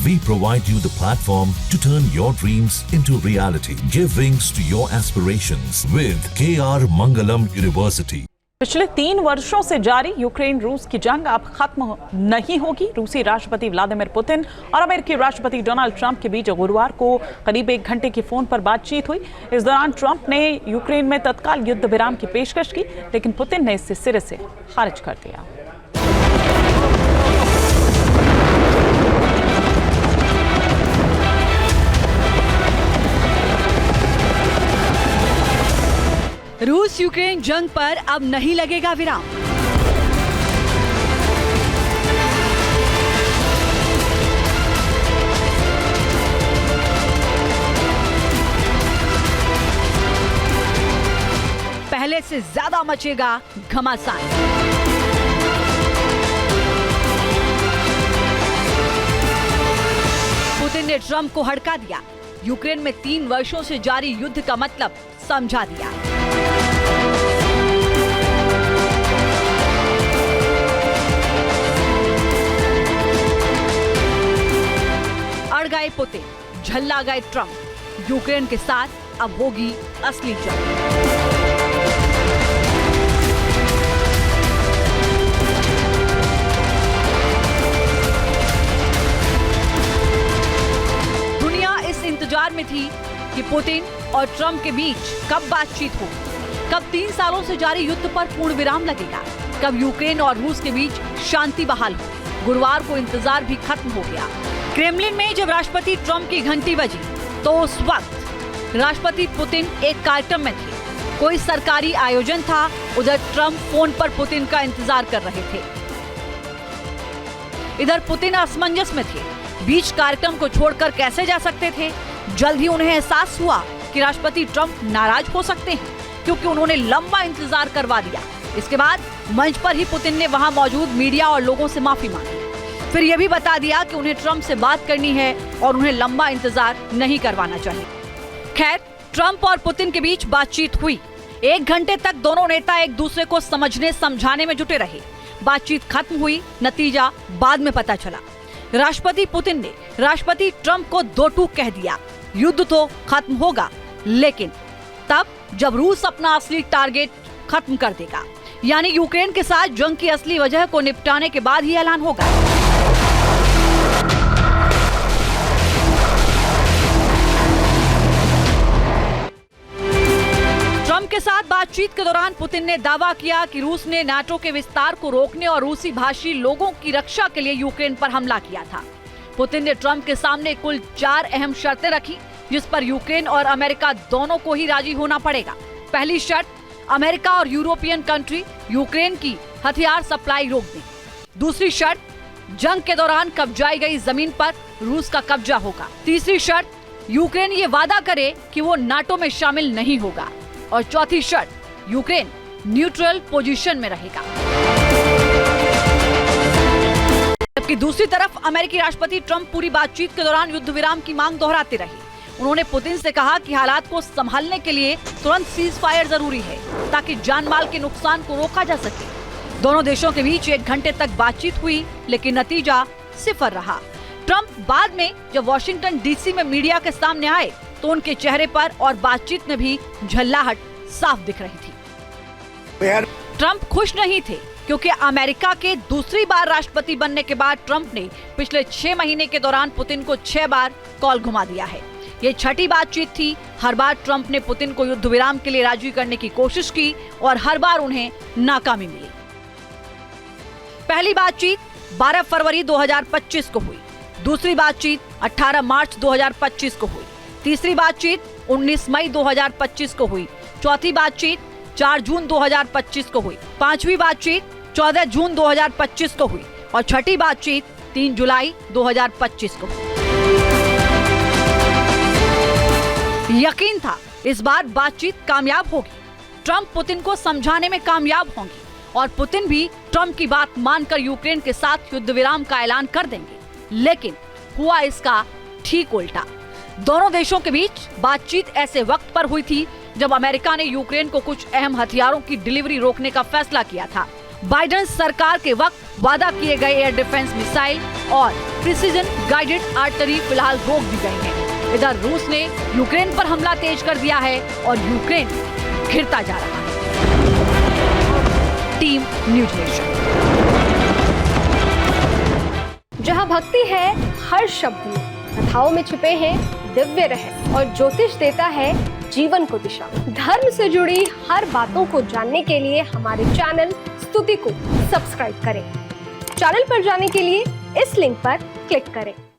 We provide you the platform to turn your dreams into reality. Give wings to your aspirations with KR Mangalam University. पिछले 3 वर्षों से जारी Ukraine रूस की जंग अब खत्म नहीं होगी। रूसी राष्ट्रपति व्लादिमीर पुतिन और अमेरिकी राष्ट्रपति डोनाल्ड ट्रंप के बीच गुरुवार को करीब 1 घंटे की फोन पर बातचीत हुई। इस दौरान ट्रंप ने यूक्रेन में तत्काल युद्ध विराम की पेशकश की, लेकिन पुतिन ने इसे सिरे से खारिज कर दिया। रूस यूक्रेन जंग पर अब नहीं लगेगा विराम। पहले से ज्यादा मचेगा घमासान। पुतिन ने ट्रंप को हड़का दिया। यूक्रेन में 3 वर्षों से जारी युद्ध का मतलब समझा दिया। अड़ गए पुतिन, झल्ला गए ट्रंप। यूक्रेन के साथ अब होगी असली जंग। दुनिया इस इंतजार में थी कि पुतिन और ट्रंप के बीच कब बातचीत होगी, कब 3 सालों से जारी युद्ध पर पूर्ण विराम लगेगा, कब यूक्रेन और रूस के बीच शांति बहाल होगी। गुरुवार को इंतजार भी खत्म हो गया। क्रेमलिन में जब राष्ट्रपति ट्रंप की घंटी बजी तो उस वक्त राष्ट्रपति पुतिन एक कार्यक्रम में थे। कोई सरकारी आयोजन था। उधर ट्रंप फोन पर पुतिन का इंतजार कर रहे थे। इधर पुतिन असमंजस में थे। बीच कार्यक्रम को छोड़कर कैसे जा सकते थे? जल्द ही उन्हें एहसास हुआ कि राष्ट्रपति ट्रंप नाराज हो सकते हैं, क्योंकि उन्होंने लंबा इंतजार करवा दिया। इसके बाद मंच पर ही पुतिन ने वहां मौजूद मीडिया और लोगों से माफी मांगी। फिर यह भी बता दिया कि उन्हें ट्रंप से बात करनी है और उन्हें लंबा इंतजार नहीं करवाना चाहिए। खैर, ट्रंप और पुतिन के बीच बातचीत हुई। 1 घंटे तक दोनों नेता एक दूसरे को समझने समझाने में जुटे रहे। बातचीत खत्म हुई, नतीजा बाद में पता चला। राष्ट्रपति पुतिन ने राष्ट्रपति ट्रंप को 2 टूक कह दिया। युद्ध तो खत्म होगा, लेकिन तब जब रूस अपना असली टारगेट खत्म कर देगा, यानी यूक्रेन के साथ जंग की असली वजह को निपटाने के बाद ही ऐलान होगा। ट्रंप के साथ बातचीत के दौरान पुतिन ने दावा किया कि रूस ने नाटो के विस्तार को रोकने और रूसी भाषी लोगों की रक्षा के लिए यूक्रेन पर हमला किया था। पुतिन ने ट्रंप के सामने कुल 4 अहम शर्तें रखी, जिस पर यूक्रेन और अमेरिका दोनों को ही राजी होना पड़ेगा। पहली शर्त, अमेरिका और यूरोपियन कंट्री यूक्रेन की हथियार सप्लाई रोक दें। दूसरी शर्त, जंग के दौरान कब्जाई गई जमीन पर रूस का कब्जा होगा। तीसरी शर्त, यूक्रेन ये वादा करे कि वो नाटो में शामिल नहीं होगा। और चौथी शर्त, यूक्रेन न्यूट्रल पोजीशन में रहेगा। जबकि दूसरी तरफ अमेरिकी राष्ट्रपति ट्रंप पूरी बातचीत के दौरान युद्ध विराम की मांग दोहराते रहे। उन्होंने पुतिन से कहा कि हालात को संभालने के लिए तुरंत सीज फायर जरूरी है, ताकि जानमाल के नुकसान को रोका जा सके। दोनों देशों के बीच 1 घंटे तक बातचीत हुई, लेकिन नतीजा 0 रहा। ट्रंप बाद में जब वॉशिंगटन डीसी में मीडिया के सामने आए तो उनके चेहरे पर और बातचीत में भी झल्लाहट साफ दिख रही थी। ट्रंप खुश नहीं थे, क्योंकि अमेरिका के दूसरी बार राष्ट्रपति बनने के बाद ट्रंप ने पिछले 6 महीने के दौरान पुतिन को 6 बार कॉल घुमा दिया है। ये छठी बातचीत थी। हर बार ट्रंप ने पुतिन को युद्ध विराम के लिए राजी करने की कोशिश की और हर बार उन्हें नाकामी मिली। पहली बातचीत 12 फरवरी 2025 को हुई। दूसरी बातचीत 18 मार्च 2025 को हुई। तीसरी बातचीत 19 मई 2025 को हुई। चौथी बातचीत 4 जून 2025 को हुई। पांचवी बातचीत 14 जून 2025 को हुई और छठी बातचीत 3 जुलाई 2025 को हुई। यकीन था इस बार बातचीत कामयाब होगी। ट्रंप पुतिन को समझाने में कामयाब होंगे और पुतिन भी ट्रंप की बात मानकर यूक्रेन के साथ युद्ध विराम का ऐलान कर देंगे। लेकिन हुआ इसका ठीक उल्टा। दोनों देशों के बीच बातचीत ऐसे वक्त पर हुई थी जब अमेरिका ने यूक्रेन को कुछ अहम हथियारों की डिलीवरी रोकने का फैसला किया था। बाइडेन सरकार के वक्त वादा किए गए एयर डिफेंस मिसाइल और प्रिसीजन गाइडेड आर्टरी फिलहाल रोक दी गई है। इधर रूस ने यूक्रेन पर हमला तेज कर दिया है और यूक्रेन घिरता जा रहा है। Team news nation. जहाँ भक्ति है हर शब्द में, कथाओं में छुपे हैं दिव्य रहस्य और ज्योतिष देता है जीवन को दिशा। धर्म से जुड़ी हर बातों को जानने के लिए हमारे चैनल स्तुति को सब्सक्राइब करें। चैनल पर जाने के लिए इस लिंक पर क्लिक करें।